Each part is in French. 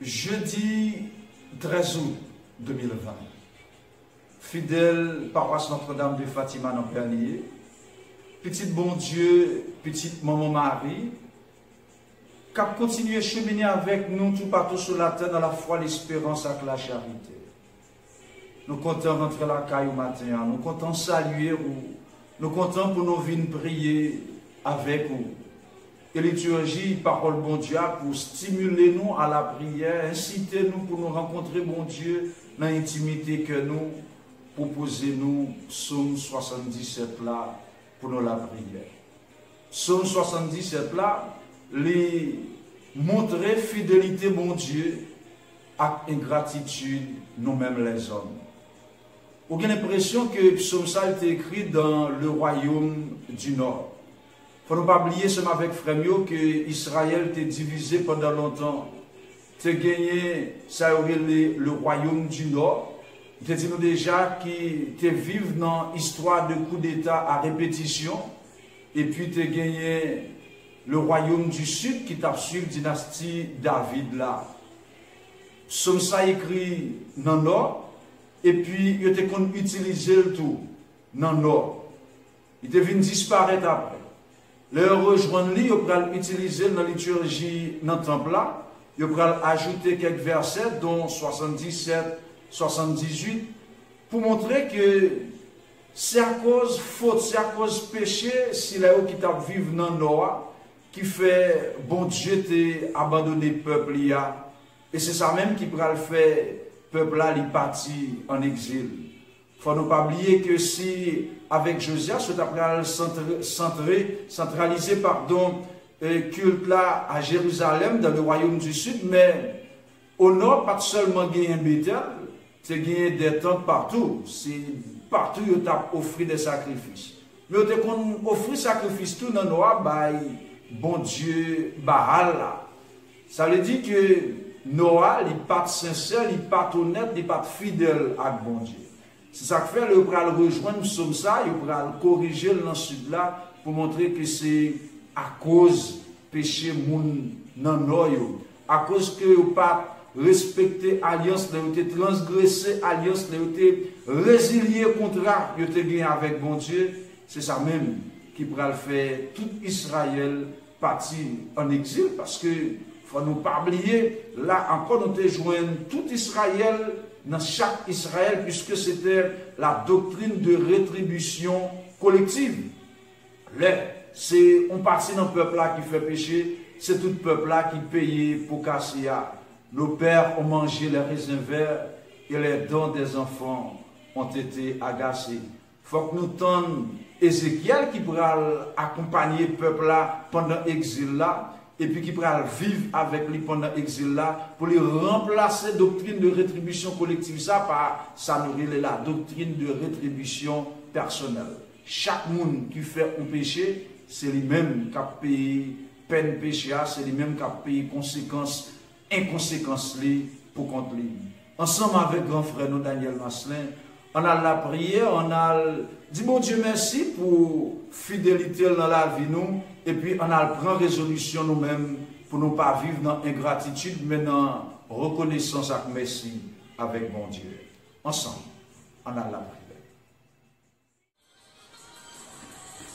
Jeudi 13 août 2020, fidèle paroisse Notre-Dame de Fatima dans Pernier, petite bon Dieu, petite maman Marie, qui a continué à cheminer avec nous tout partout sur la terre dans la foi, l'espérance et la charité. Nous comptons rentrer la caille au matin, nous comptons saluer ou nous comptons pour nous venir prier avec vous. Et liturgie, parole bon Dieu, pour stimuler nous à la prière, inciter nous pour nous rencontrer bon Dieu dans l'intimité que nous proposez nous, Psaume 77 là, pour nous la prière. Psaume 77 là, les montrer fidélité bon Dieu à ingratitude nous-mêmes les hommes. Vous avez l'impression que Psaume ça a été écrit dans le royaume du Nord. Il ne faut pas oublier seulement avec Frémio que Israël était divisé pendant longtemps. Tu as gagné, ça aurait le royaume du Nord. Tu dit nous déjà que tu vives dans l'histoire de coup d'État à répétition. Et puis tu as gagné le royaume du Sud qui t'a suivi la dynastie David là. Somme ça écrit dans le Nord. Et puis il était utilisé le tout dans le Nord. Il était venu disparaître après. Le rejoindre lui, il peut l'utiliser dans la liturgie dans le temple là. Il peut ajouter quelques versets, dont 77, 78, pour montrer que c'est à cause faute, c'est à cause péché, si là où qui t'a vivre dans Noah, qui fait bon Dieu t'a abandonné le peuple là. Et c'est ça même qui peut le faire peuple là, il parti en exil. Il ne faut pas oublier que si, avec Josias, tu as centralisé culte là à Jérusalem, dans le royaume du Sud, mais au nord, pas seulement gagné un bétel, tu as gagné des tentes partout. C'est partout où tu as offert des sacrifices. Mais tu as offert des sacrifices tout dans le nord, bon Dieu, Baal là. Ça veut dire que Noah, il n'est pas sincère, il n'est pas honnête, il n'est pas fidèle à bon Dieu. C'est ça que fait, il va le rejoindre comme ça, il va le corriger dans le sud là, pour montrer que c'est à cause péché moun nan noyo, à cause que vous pas respecté alliance, vous avez transgressé alliance, vous avez résilié contrat, vous avez gagné avec bon Dieu. C'est ça même qui va le faire tout Israël parti en exil, parce que faut nous pas oublier, là encore nous te joignons tout Israël dans chaque Israël, puisque c'était la doctrine de rétribution collective. C'est on partit dans le peuple là qui fait péché, c'est tout le peuple là qui payait pour casser. Nos pères ont mangé les raisins verts et les dents des enfants ont été agacés. Il faut que nous tendions Ézéchiel qui pourra accompagner le peuple là pendant l'exil là, et puis qui pourra vivre avec lui pendant l'exil là, pour lui remplacer la doctrine de rétribution collective, ça par ça nous la doctrine de rétribution personnelle. Chaque monde qui fait un péché, c'est lui-même qui a payé peine péché, c'est lui-même qui a payé conséquences, inconséquences pour contre lui. Ensemble avec grand frère nous, Daniel Maslin, on a la prière, on a dit bon Dieu merci pour fidélité dans la vie nous, et puis on a prend résolution nous-mêmes pour ne pas vivre dans ingratitude, mais dans reconnaissance et merci avec bon Dieu. Ensemble, on a la prière.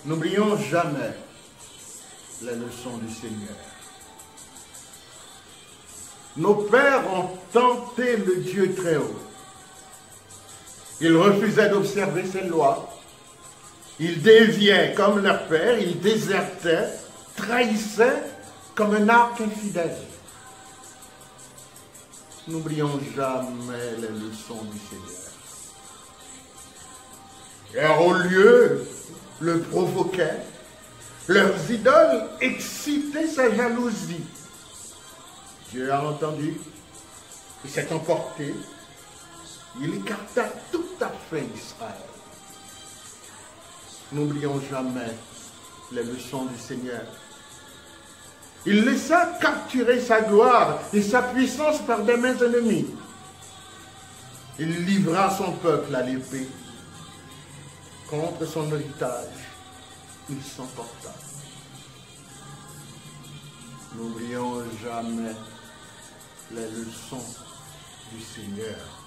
N'oublions jamais les leçons du Seigneur. Nos pères ont tenté le Dieu très haut. Ils refusaient d'observer ses lois. Ils déviaient comme leur père, ils désertaient, trahissaient comme un arc infidèle. N'oublions jamais les leçons du Seigneur. Leurs hauts lieux le provoquaient, leurs idoles excitaient sa jalousie. Dieu a entendu, il s'est emporté, il écarta tout à fait Israël. N'oublions jamais les leçons du Seigneur. Il laissa capturer sa gloire et sa puissance par des mains ennemies. Il livra son peuple à l'épée. Contre son héritage, il s'emporta. N'oublions jamais les leçons du Seigneur.